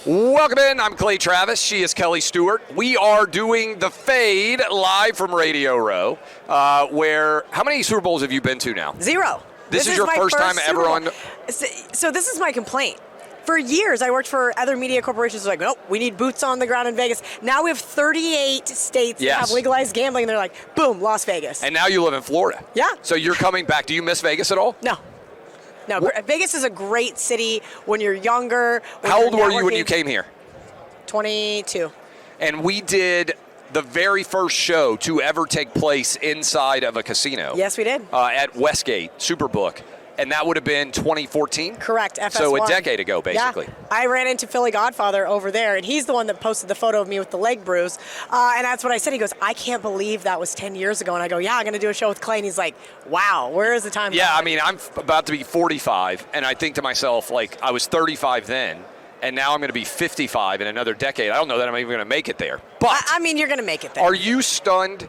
Welcome in. I'm Clay Travis. She is Kelly Stewart. We are doing the Fade live from Radio Row, where how many Super Bowls have you been to now? 0. This is your first time ever on. So this is my complaint. For years, I worked for other media corporations like, nope, we need boots on the ground in Vegas. Now we have 38 states that have legalized gambling, and they're like, boom, Las Vegas. And now you live in Florida. Yeah. So you're coming back. Do you miss Vegas at all? No. Vegas is a great city when you're younger. How old were you when you came here? 22. And we did the very first show to ever take place inside of a casino. Yes, we did. At Westgate, Superbook. And that would have been 2014? Correct, FS1. So a decade ago, basically. Yeah. I ran into Philly Godfather over there, and he's the one that posted the photo of me with the leg bruise. And that's what I said. He goes, I can't believe that was 10 years ago. And I go, yeah, I'm going to do a show with Clay. And he's like, wow, where is the time? Yeah, I mean, I'm about to be 45, and I think to myself, like, I was 35 then, and now I'm going to be 55 in another decade. I don't know that I'm even going to make it there. But I mean, you're going to make it there. Are you stunned?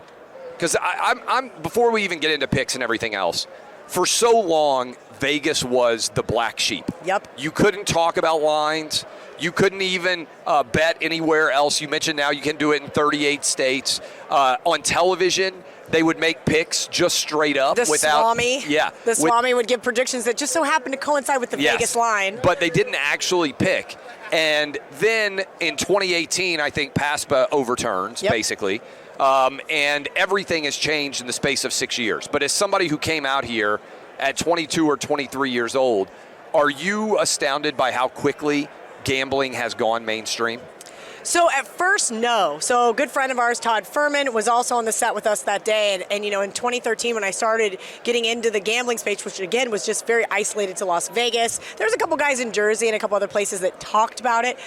Because I'm before we even get into picks and everything else, for so long, Vegas was the black sheep. Yep. You couldn't talk about lines. You couldn't even bet anywhere else. You mentioned now you can do it in 38 states. On television, they would make picks just straight up. The Swami. Yeah. The Swami would give predictions that just so happened to coincide with the Vegas line. But they didn't actually pick. And then in 2018, I think PASPA overturns, basically. And everything has changed in the space of 6 years. But as somebody who came out here at 22 or 23 years old, are you astounded by how quickly gambling has gone mainstream? So at first, no. So a good friend of ours, Todd Furman, was also on the set with us that day. And you know, in 2013, when I started getting into the gambling space, which again was just very isolated to Las Vegas, there's a couple guys in Jersey and a couple other places that talked about it.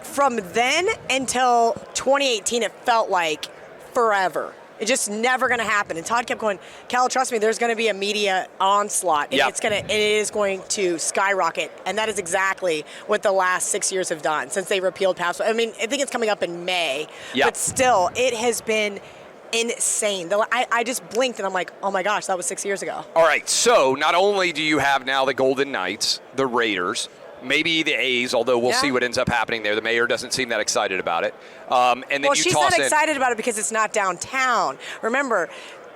From then until 2018, it felt like forever. It's just never going to happen. And Todd kept going, Cal, trust me, there's going to be a media onslaught. And it is going to skyrocket. And that is exactly what the last 6 years have done since they repealed PASPA. I mean, I think it's coming up in May. But still, it has been insane. I just blinked and I'm like, oh my gosh, that was 6 years ago. All right, so not only do you have now the Golden Knights, the Raiders, maybe the A's, although we'll see what ends up happening there. The mayor doesn't seem that excited about it. And then she's not excited about it because it's not downtown. Remember,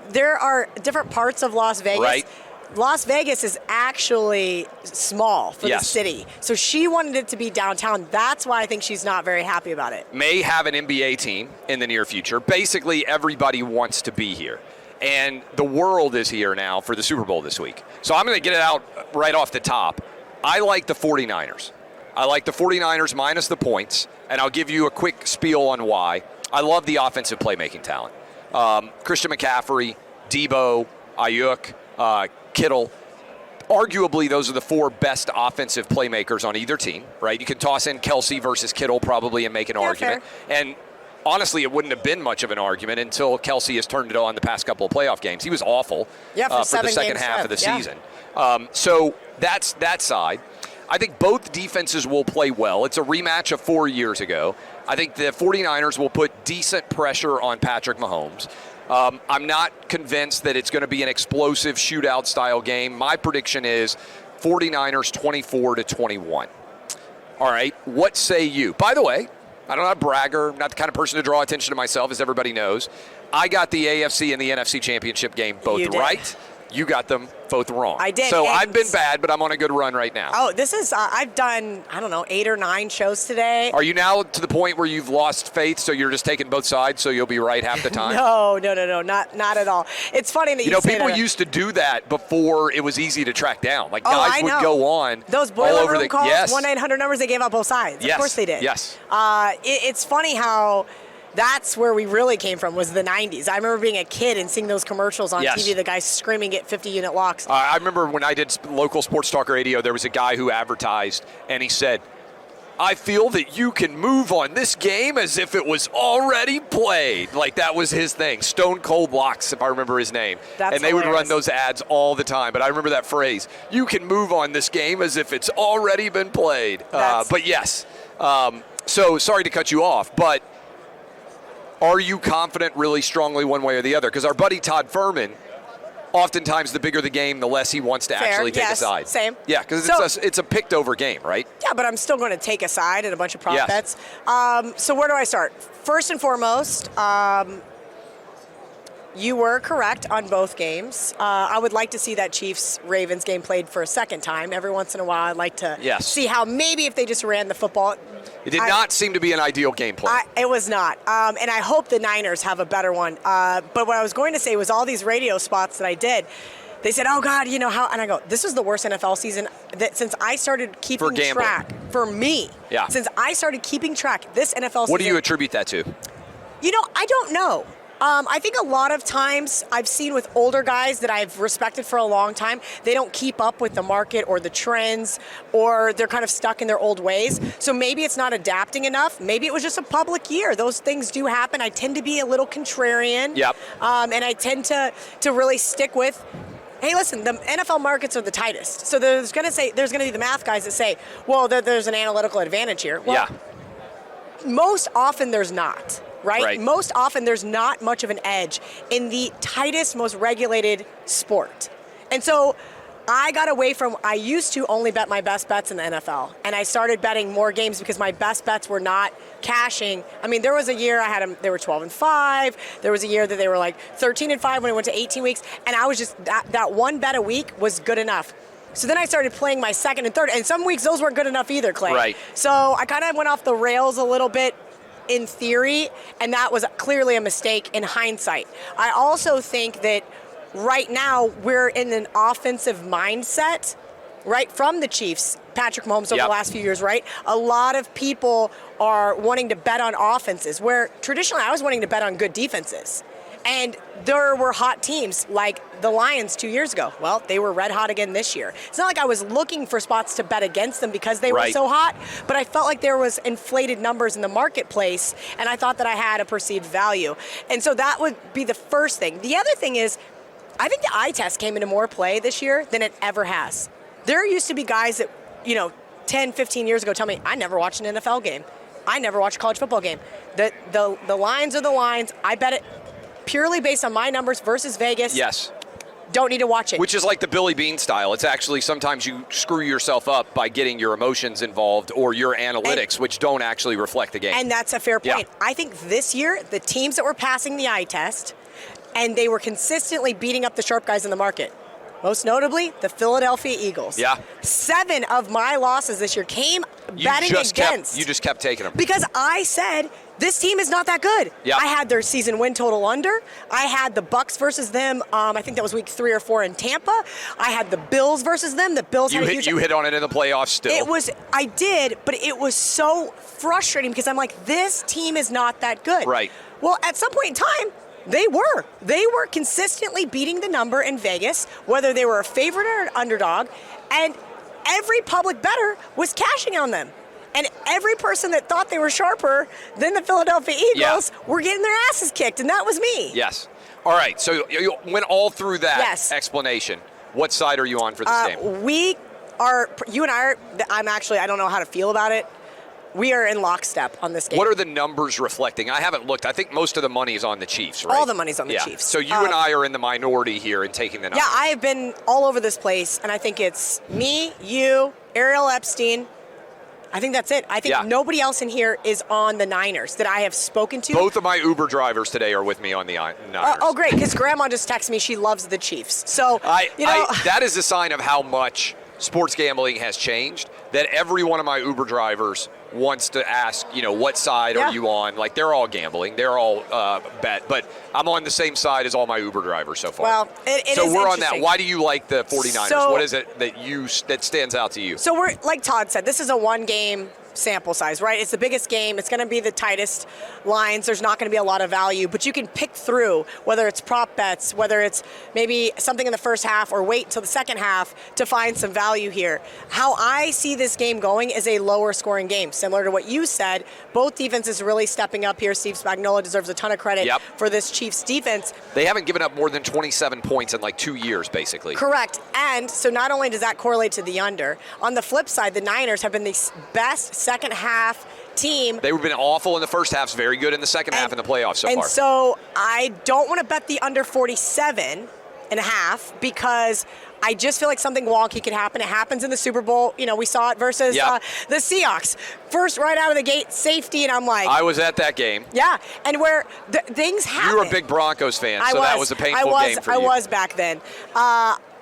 there are different parts of Las Vegas. Right. Las Vegas is actually small for the city. So she wanted it to be downtown. That's why I think she's not very happy about it. May have an NBA team in the near future. Basically, everybody wants to be here. And the world is here now for the Super Bowl this week. So I'm going to get it out right off the top. I like the 49ers. I like the 49ers minus the points, and I'll give you a quick spiel on why. I love the offensive playmaking talent. Christian McCaffrey, Debo, Ayuk, Kittle. Arguably, those are the four best offensive playmakers on either team, right? You can toss in Kelsey versus Kittle probably and make an argument. Fair. And honestly, it wouldn't have been much of an argument until Kelsey has turned it on the past couple of playoff games. He was awful for the second half of the season. So that's that side. I think both defenses will play well. It's a rematch of 4 years ago. I think the 49ers will put decent pressure on Patrick Mahomes. I'm not convinced that it's going to be an explosive shootout-style game. My prediction is 49ers 24-21. All right, what say you? By the way, I'm not a bragger, not the kind of person to draw attention to myself, as everybody knows. I got the AFC and the NFC championship game both right. You got them both wrong. I did. So I've been bad, but I'm on a good run right now. Oh, this is, I've done, 8 or 9 shows today. Are you now to the point where you've lost faith, so you're just taking both sides, so you'll be right half the time? No, not at all. It's funny that you say people that. used to do that before it was easy to track down. Like, guys would go on those all boiler over room the calls, yes. 1-800 numbers, they gave out both sides. Yes. Of course they did. Yes. It's funny how that's where we really came from, was the 90s. I remember being a kid and seeing those commercials on TV, the guys screaming, get 50-unit locks. I remember when I did local sports talk radio, there was a guy who advertised, and he said, I feel that you can move on this game as if it was already played. Like, that was his thing. Stone Cold Locks, if I remember his name. That's and they hilarious. would run those ads all the time. But I remember that phrase, you can move on this game as if it's already been played. But yes, so sorry to cut you off, but are you confident really strongly one way or the other? Because our buddy Todd Furman, oftentimes the bigger the game, the less he wants to actually take a side. Same. Yeah, because it's a picked over game, right? Yeah, but I'm still going to take a side and a bunch of prop Yes. bets. So where do I start? First and foremost, you were correct on both games. I would like to see that Chiefs-Ravens game played for a second time. Every once in a while, I'd like to see how maybe if they just ran the football. It did not seem to be an ideal game plan. It was not. And I hope the Niners have a better one. But what I was going to say was all these radio spots that I did, they said, oh, God, you know how? And I go, this was the worst NFL season that since I started keeping track. For me. Yeah. Since I started keeping track, this NFL season. What do you attribute that to? You know, I don't know. I think a lot of times I've seen with older guys that I've respected for a long time, they don't keep up with the market or the trends, or they're kind of stuck in their old ways. So maybe it's not adapting enough. Maybe it was just a public year. Those things do happen. I tend to be a little contrarian. Yep. And I tend to really stick with, hey, listen, the NFL markets are the tightest. So there's going to be the math guys that say, well, there's an analytical advantage here. Well, most often there's not. Right? Most often there's not much of an edge in the tightest, most regulated sport. And so I got away from, I used to only bet my best bets in the NFL. And I started betting more games because my best bets were not cashing. I mean, there was a year I had them, they were 12-5. There was a year that they were like 13-5 when it went to 18 weeks. And I was just, that one bet a week was good enough. So then I started playing my second and third. And some weeks those weren't good enough either, Clay. Right. So I kind of went off the rails a little bit in theory, and that was clearly a mistake in hindsight. I also think that right now we're in an offensive mindset, right, from the Chiefs, Patrick Mahomes over the last few years, right? A lot of people are wanting to bet on offenses, where traditionally I was wanting to bet on good defenses. And there were hot teams like the Lions 2 years ago. Well, they were red hot again this year. It's not like I was looking for spots to bet against them because they were so hot, but I felt like there was inflated numbers in the marketplace, and I thought that I had a perceived value. And so that would be the first thing. The other thing is, I think the eye test came into more play this year than it ever has. There used to be guys that, 10, 15 years ago tell me, I never watched an NFL game. I never watched a college football game. The lines are the lines. I bet it purely based on my numbers versus Vegas. Yes. Don't need to watch it. Which is like the Billy Bean style. It's actually sometimes you screw yourself up by getting your emotions involved or your analytics, which don't actually reflect the game. And that's a fair point. I think this year, the teams that were passing the eye test, and they were consistently beating up the sharp guys in the market. Most notably, the Philadelphia Eagles. Yeah. 7 of my losses this year came betting against. You just kept taking them. Because I said, this team is not that good. Yep. I had their season win total under. I had the Bucks versus them. I think that was week 3 or 4 in Tampa. I had the Bills versus them. The Bills had a huge. You hit on it in the playoffs still. I did, but it was so frustrating because I'm like, this team is not that good. Right. Well, at some point in time, they were consistently beating the number in Vegas, whether they were a favorite or an underdog, and every public bettor was cashing on them. And every person that thought they were sharper than the Philadelphia Eagles were getting their asses kicked, and that was me. Yes. All right, so you went all through that explanation. What side are you on for this game? You and I I don't know how to feel about it. We are in lockstep on this game. What are the numbers reflecting? I haven't looked. I think most of the money is on the Chiefs, right? All the money's on the Chiefs. So you and I are in the minority here in taking the numbers. Yeah, I have been all over this place, and I think it's me, you, Ariel Epstein. I think that's it. I think nobody else in here is on the Niners that I have spoken to. Both of my Uber drivers today are with me on the Niners. Oh, great, because Grandma just texted me she loves the Chiefs. So, that is a sign of how much sports gambling has changed, that every one of my Uber drivers wants to ask, what side are you on? Like, they're all gambling. They're all bet. But I'm on the same side as all my Uber drivers so far. Well, so we're on that. Why do you like the 49ers? What is it that stands out to you? So we're, like Todd said, this is a one-game sample size, right? It's the biggest game. It's going to be the tightest lines. There's not going to be a lot of value, but you can pick through whether it's prop bets, whether it's maybe something in the first half or wait until the second half to find some value here. How I see this game going is a lower scoring game, similar to what you said. Both defenses really stepping up here. Steve Spagnuolo deserves a ton of credit for this Chiefs defense. They haven't given up more than 27 points in like 2 years, basically. Correct. And so not only does that correlate to the under, on the flip side, the Niners have been the best second half team. They've been awful in the first half, very good in the second half in the playoffs so far. And so I don't want to bet the under 47. 1.5 because I just feel like something wonky could happen. It happens in the Super Bowl. You know, we saw it versus the Seahawks. First, right out of the gate, safety, and I'm like... I was at that game. Yeah, and where things happen. You were a big Broncos fan, so that was a painful game for you. I was back then.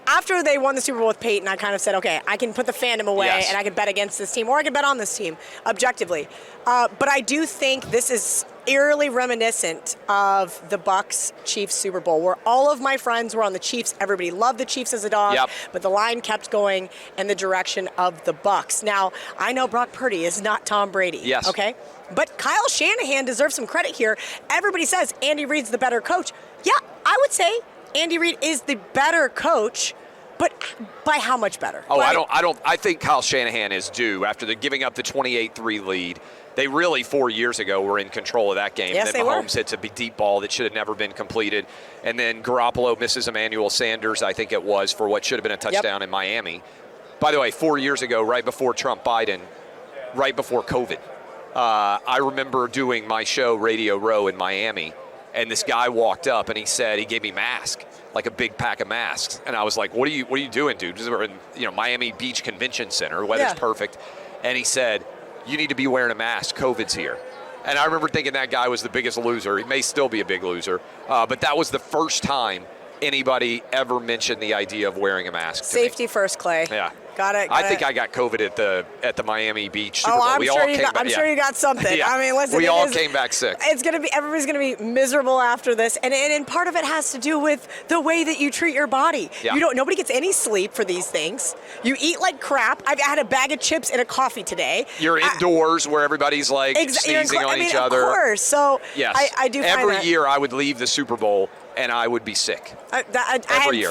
After they won the Super Bowl with Peyton, I kind of said, okay, I can put the fandom away and I can bet against this team, or I can bet on this team, objectively. But I do think this is eerily reminiscent of the Bucs-Chiefs Super Bowl, where all of my friends were on the Chiefs. Everybody loved the Chiefs as a dog, but the line kept going in the direction of the Bucs. Now, I know Brock Purdy is not Tom Brady, okay? But Kyle Shanahan deserves some credit here. Everybody says Andy Reid's the better coach. Yeah, I would say Andy Reid is the better coach, but by how much better? Oh, I think Kyle Shanahan is due after giving up the 28-3 lead. They really 4 years ago were in control of that game. Yes, and then Mahomes hits a deep ball that should have never been completed. And then Garoppolo misses Emmanuel Sanders, I think it was, for what should have been a touchdown in Miami. By the way, 4 years ago, right before Trump Biden, right before COVID, I remember doing my show Radio Row in Miami, and this guy walked up and he gave me a mask, like a big pack of masks. And I was like, what are you doing, dude? We're in Miami Beach Convention Center. The weather's perfect. And he said, you need to be wearing a mask. COVID's here. And I remember thinking that guy was the biggest loser. He may still be a big loser. But that was the first time anybody ever mentioned the idea of wearing a mask. Safety first, Clay. Yeah. Got it. I think I got COVID at the Miami Beach Super Bowl. I'm sure you got something. Yeah. I mean, listen, we all came back sick. Everybody's gonna be miserable after this, and part of it has to do with the way that you treat your body. Yeah. Nobody gets any sleep for these things. You eat like crap. I've had a bag of chips and a coffee today. You're indoors where everybody's like sneezing on each other. Of course. So yes. I do. Every year I would leave the Super Bowl and I would be sick. Every year.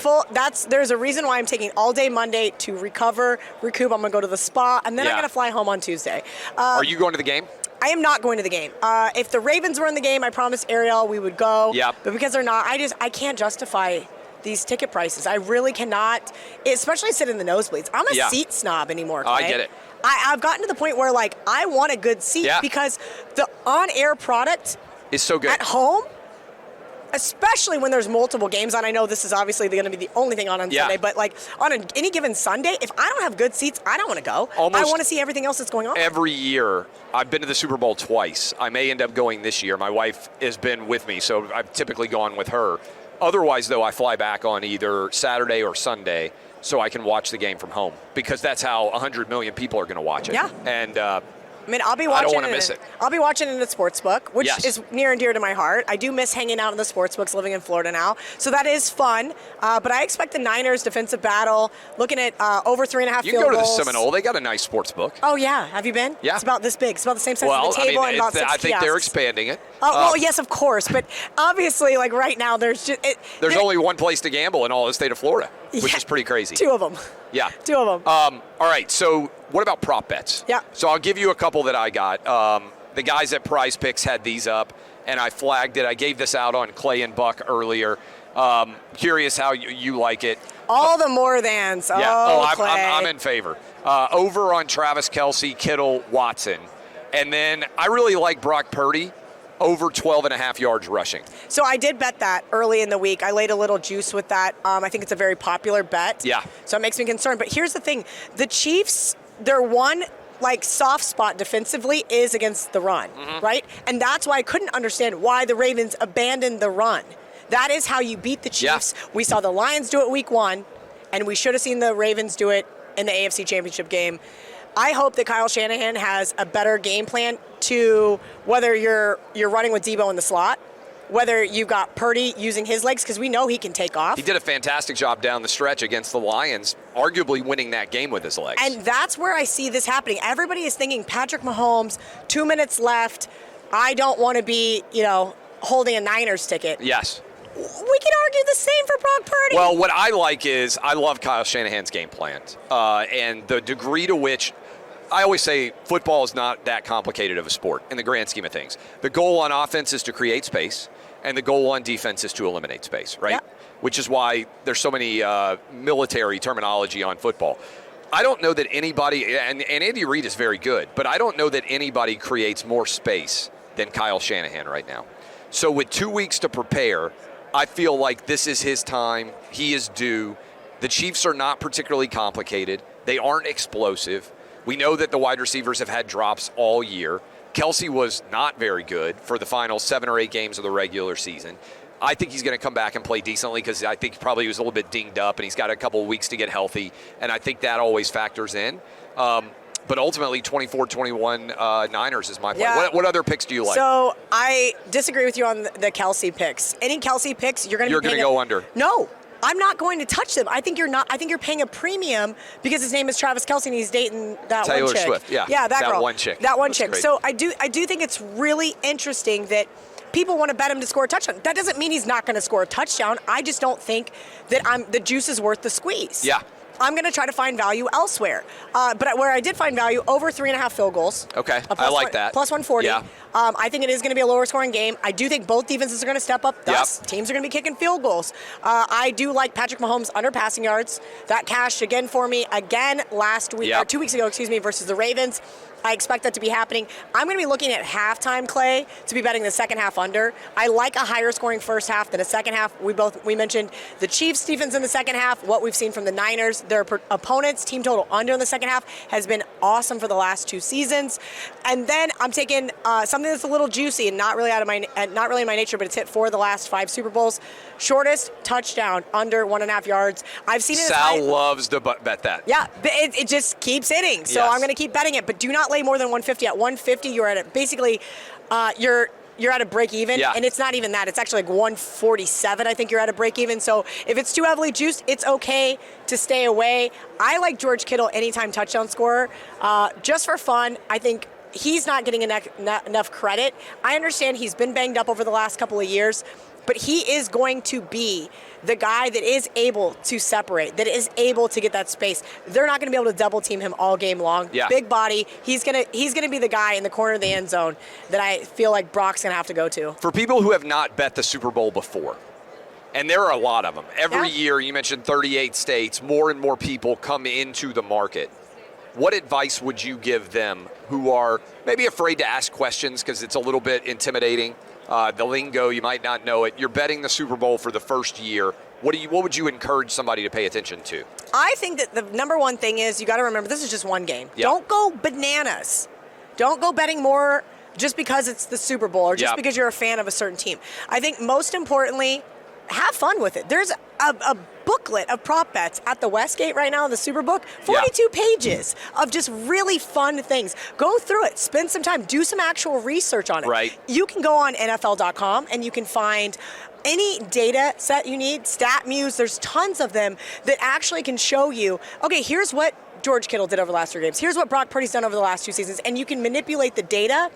There's a reason why I'm taking all day Monday to recoup. I'm going to go to the spa, and then I'm going to fly home on Tuesday. Are you going to the game? I am not going to the game. If the Ravens were in the game, I promised Ariel we would go. Yep. But because they're not, I can't justify these ticket prices. I really cannot, especially sitting in the nosebleeds. I'm a seat snob anymore, Clay. I get it. I've gotten to the point where, like, I want a good seat because the on-air product is so good. At home, especially when there's multiple games on. I know this is obviously going to be the only thing on Sunday, but like on any given Sunday, if I don't have good seats, I don't want to go. I want to see everything else that's going on. Every year, I've been to the Super Bowl twice. I may end up going this year. My wife has been with me, so I've typically gone with her. Otherwise, though, I fly back on either Saturday or Sunday so I can watch the game from home because that's how 100 million people are going to watch it. Yeah. And I mean, I'll be watching. I don't want to miss it. I'll be watching it in the sportsbook, which is near and dear to my heart. I do miss hanging out in the sportsbooks, living in Florida now, so that is fun. But I expect the Niners defensive battle. Looking at over 3.5 field goals. You can go to the Seminole. They got a nice sportsbook. Oh yeah, have you been? Yeah. It's about this big. It's about the same size as the table and about 6 I think they're expanding it. Oh well, yes, of course. But obviously, like right now, there's there's only one place to gamble in all the state of Florida, which is pretty crazy. 2 of them. Yeah. 2 of them. All right, so what about prop bets? Yeah. So I'll give you a couple that I got. The guys at Prize Picks had these up, and I flagged it. I gave this out on Clay and Buck earlier. Curious how you like it. All the more thans. Yeah. Clay. I'm in favor. Over on Travis Kelce, Kittle, Watson. And then I really like Brock Purdy. Over 12.5 yards rushing. So I did bet that early in the week. I laid a little juice with that. I think it's a very popular bet. Yeah. So it makes me concerned. But here's the thing. The Chiefs, their one soft spot defensively is against the run, right? And that's why I couldn't understand why the Ravens abandoned the run. That is how you beat the Chiefs. Yeah. We saw the Lions do it week 1, and we should have seen the Ravens do it in the AFC Championship game. I hope that Kyle Shanahan has a better game plan to whether you're running with Debo in the slot, whether you've got Purdy using his legs, because we know he can take off. He did a fantastic job down the stretch against the Lions, arguably winning that game with his legs. And that's where I see this happening. Everybody is thinking Patrick Mahomes, 2 minutes left. I don't want to be, holding a Niners ticket. Yes. We can argue the same for Brock Purdy. Well, what I like is I love Kyle Shanahan's game plan and the degree to which I always say football is not that complicated of a sport in the grand scheme of things. The goal on offense is to create space, and the goal on defense is to eliminate space, right? Yep. Which is why there's so many military terminology on football. I don't know that anybody, and Andy Reid is very good, but I don't know that anybody creates more space than Kyle Shanahan right now. So with 2 weeks to prepare, I feel like this is his time. He is due. The Chiefs are not particularly complicated. They aren't explosive. We know that the wide receivers have had drops all year. Kelce was not very good for the final 7 or 8 games of the regular season. I think he's going to come back and play decently because I think probably he was a little bit dinged up and he's got a couple of weeks to get healthy, and I think that always factors in. But ultimately, 24-21 Niners is my play. Yeah. What other picks do you like? So I disagree with you on the Kelce picks. Any Kelce picks, you're going to go under. No. I'm not going to touch them. I think you're not. I think you're paying a premium because his name is Travis Kelce and he's dating that Taylor one chick. Swift, yeah. That girl. one chick. That one That's chick. great. So I do think it's really interesting that people want to bet him to score a touchdown. That doesn't mean he's not going to score a touchdown. I just don't think that the juice is worth the squeeze. Yeah. I'm going to try to find value elsewhere. But where I did find value, over 3.5 field goals. Okay, I like that. Plus 140. Yeah. I think it is going to be a lower scoring game. I do think both defenses are going to step up. Thus, teams are going to be kicking field goals. I do like Patrick Mahomes under passing yards. That cashed again for me last week, or 2 weeks ago, versus the Ravens. I expect that to be happening. I'm going to be looking at halftime, Clay, to be betting the second half under. I like a higher scoring first half than a second half. We mentioned the Chiefs' defense in the second half, what we've seen from the Niners. Their opponents' team total under in the second half has been awesome for the last 2 seasons. And then I'm taking something that's a little juicy and not really in my nature, but it's hit 4 of the last 5 Super Bowls. Shortest touchdown under 1.5 yards. I've seen it. Sal loves to bet that. Yeah, but it just keeps hitting. So I'm going to keep betting it, but do not lay more than 150. At 150, you're at you're at a break even, and it's not even that. It's actually like 147. I think you're at a break even. So if it's too heavily juiced, it's okay to stay away. I like George Kittle anytime touchdown scorer, just for fun. I think he's not getting enough credit. I understand he's been banged up over the last couple of years, but he is going to be the guy that is able to separate, that is able to get that space. They're not going to be able to double team him all game long. Yeah. Big body. He's gonna be the guy in the corner of the end zone that I feel like Brock's going to have to go to. For people who have not bet the Super Bowl before, and there are a lot of them, every year, you mentioned 38 states, more and more people come into the market. What advice would you give them who are maybe afraid to ask questions because it's a little bit intimidating? The lingo, you might not know it. You're betting the Super Bowl for the first year. What would you encourage somebody to pay attention to? I think that the number one thing is you got to remember this is just one game. Yep. Don't go bananas. Don't go betting more just because it's the Super Bowl or just because you're a fan of a certain team. I think most importantly, have fun with it. There's a booklet of prop bets at the Westgate right now in the Superbook, 42 pages of just really fun things. Go through it, spend some time, do some actual research on it. Right. You can go on NFL.com and you can find any data set you need, StatMuse, there's tons of them that actually can show you, okay, here's what George Kittle did over the last 3 games. Here's what Brock Purdy's done over the last 2 seasons. And you can manipulate the data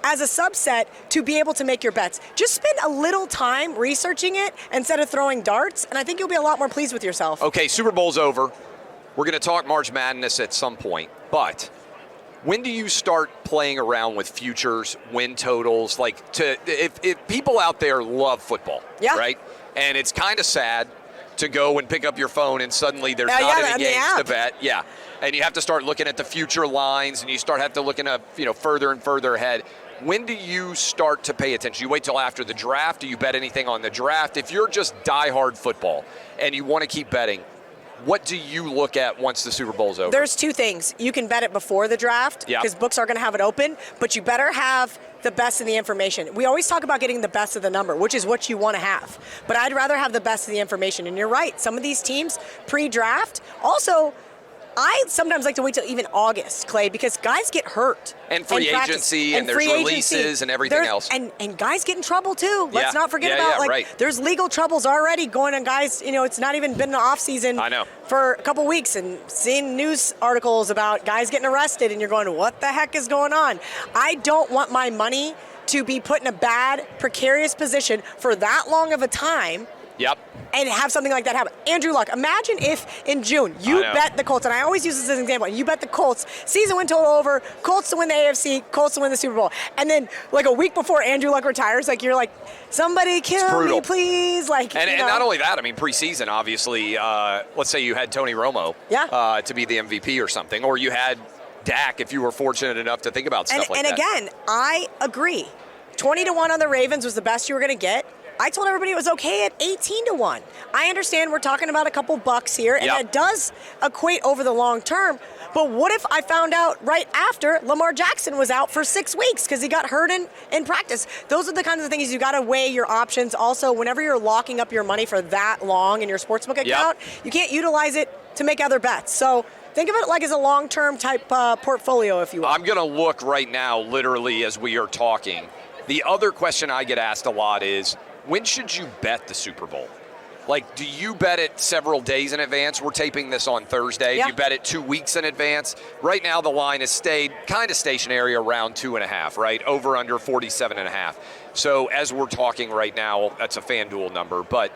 as a subset to be able to make your bets. Just spend a little time researching it instead of throwing darts, and I think you'll be a lot more pleased with yourself. Okay, Super Bowl's over. We're going to talk March Madness at some point, but when do you start playing around with futures, win totals? If people out there love football, right? And it's kind of sad to go and pick up your phone and suddenly there's not any games to bet. Yeah. And you have to start looking at the future lines and you have to look further and further ahead. When do you start to pay attention? You wait till after the draft? Do you bet anything on the draft? If you're just diehard football and you want to keep betting, what do you look at once the Super Bowl's over? There's 2 things. You can bet it before the draft because books are going to have it open, but you better have the best of the information. We always talk about getting the best of the number, which is what you want to have. But I'd rather have the best of the information. And you're right. Some of these teams pre-draft also, I sometimes like to wait till even August, Clay, because guys get hurt. And free agency, and there's releases and everything else. And guys get in trouble, too. Let's not forget about, there's legal troubles already going on, guys. It's not even been an off-season for a couple weeks, and seeing news articles about guys getting arrested, and you're going, what the heck is going on? I don't want my money to be put in a bad, precarious position for that long of a time. Yep. And have something like that happen. Andrew Luck, imagine if in June you bet the Colts, and I always use this as an example, you bet the Colts, season win total over, Colts to win the AFC, Colts to win the Super Bowl. And then a week before Andrew Luck retires, you're like, somebody kill me, please. And not only that, preseason, obviously, let's say you had Tony Romo to be the MVP or something, or you had Dak if you were fortunate enough to think about stuff like that. And again, I agree. 20-1 on the Ravens was the best you were going to get. I told everybody it was okay at 18-1. I understand we're talking about a couple bucks here, and that does equate over the long term. But what if I found out right after Lamar Jackson was out for 6 weeks because he got hurt in practice? Those are the kinds of things you got to weigh your options. Also, whenever you're locking up your money for that long in your sportsbook account, you can't utilize it to make other bets. So think of it like as a long-term type portfolio, if you will. I'm going to look right now, literally, as we are talking. The other question I get asked a lot is, when should you bet the Super Bowl? Like, do you bet it several days in advance? We're taping this on Thursday. Yeah. You bet it 2 weeks in advance. Right now, the line has stayed kind of stationary around 2.5, right? Over under 47.5. So as we're talking right now, that's a FanDuel number. But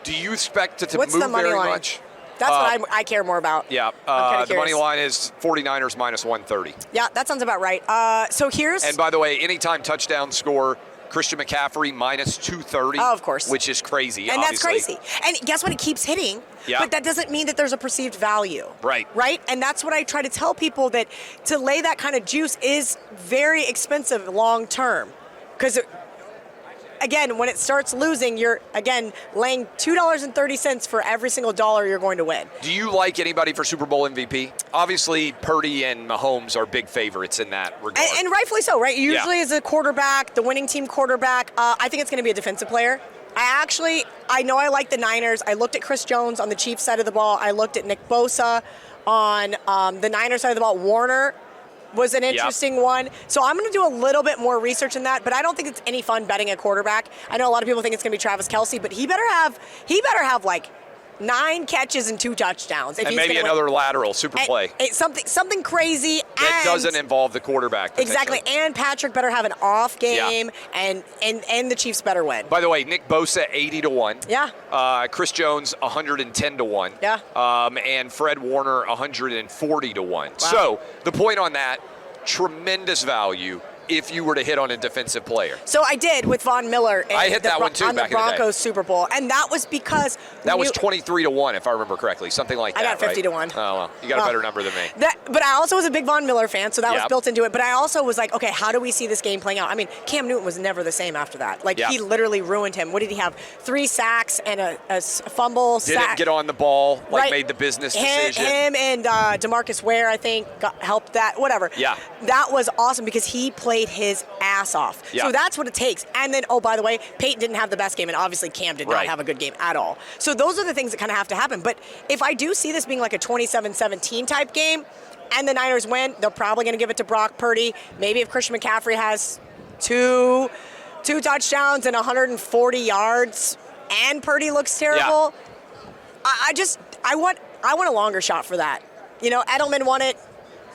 do you expect it to What's move the money very line? much? That's what I care more about. Yeah, the money line is 49ers minus 130. Yeah, that sounds about right. So here's... And by the way, anytime touchdown score, Christian McCaffrey minus 230. Oh, of course. Which is crazy, and obviously. that's crazy. And guess what? It keeps hitting. Yeah. But that doesn't mean that there's a perceived value. Right. Right? And that's what I try to tell people, that to lay that kind of juice is very expensive long term. Because, again, when it starts losing, you're, again, laying $2.30 for every single dollar you're going to win. Do you like anybody for Super Bowl MVP? Obviously, Purdy and Mahomes are big favorites in that regard. And rightfully so, right? Usually as a quarterback, the winning team quarterback, I think it's going to be a defensive player. I know I like the Niners. I looked at Chris Jones on the Chiefs side of the ball. I looked at Nick Bosa on the Niners side of the ball. Warner was an interesting one. So I'm going to do a little bit more research in that, but I don't think it's any fun betting a quarterback. I know a lot of people think it's going to be Travis Kelce, but he better have like 9 catches and 2 touchdowns. And maybe another lateral, super play. Something crazy. That doesn't involve the quarterback. Exactly. And Patrick better have an off game, and the Chiefs better win. By the way, Nick Bosa, 80-1. Yeah. Chris Jones, 110-1. Yeah. And Fred Warner, 140-1. Wow. So the point on that, tremendous value if you were to hit on a defensive player. So I did with Von Miller. I hit that one too on back the in the day. Broncos Super Bowl, and that was because that was 23-1, if I remember correctly, something like that. I got 50-1. Oh well, you got a better number than me. But I also was a big Von Miller fan, so that was built into it. But I also was like, okay, how do we see this game playing out? I mean, Cam Newton was never the same after that. Like he literally ruined him. What did he have? 3 sacks and a fumble. Didn't get on the ball, made the business decision. Him and DeMarcus Ware, I think, helped that. Whatever. Yeah. That was awesome because he played his ass off. Yeah. So that's what it takes. And then, oh, by the way, Peyton didn't have the best game, and obviously Cam did not have a good game at all. So those are the things that kind of have to happen. But if I do see this being like a 27-17 type game, and the Niners win, they're probably going to give it to Brock Purdy. Maybe if Christian McCaffrey has two touchdowns and 140 yards, and Purdy looks terrible, I want a longer shot for that. You know, Edelman won it.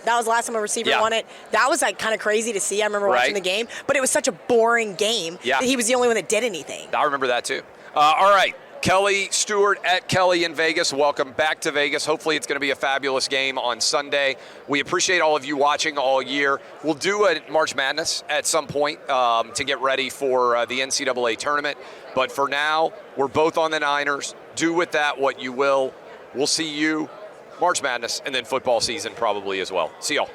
That was the last time a receiver won it. That was like kind of crazy to see. I remember watching the game, but it was such a boring game that he was the only one that did anything. I remember that too. All right, Kelly Stewart at Kelly in Vegas. Welcome back to Vegas. Hopefully it's going to be a fabulous game on Sunday. We appreciate all of you watching all year. We'll do a March Madness at some point to get ready for the NCAA tournament. But for now, we're both on the Niners. Do with that what you will. We'll see you March Madness and then football season probably as well. See y'all.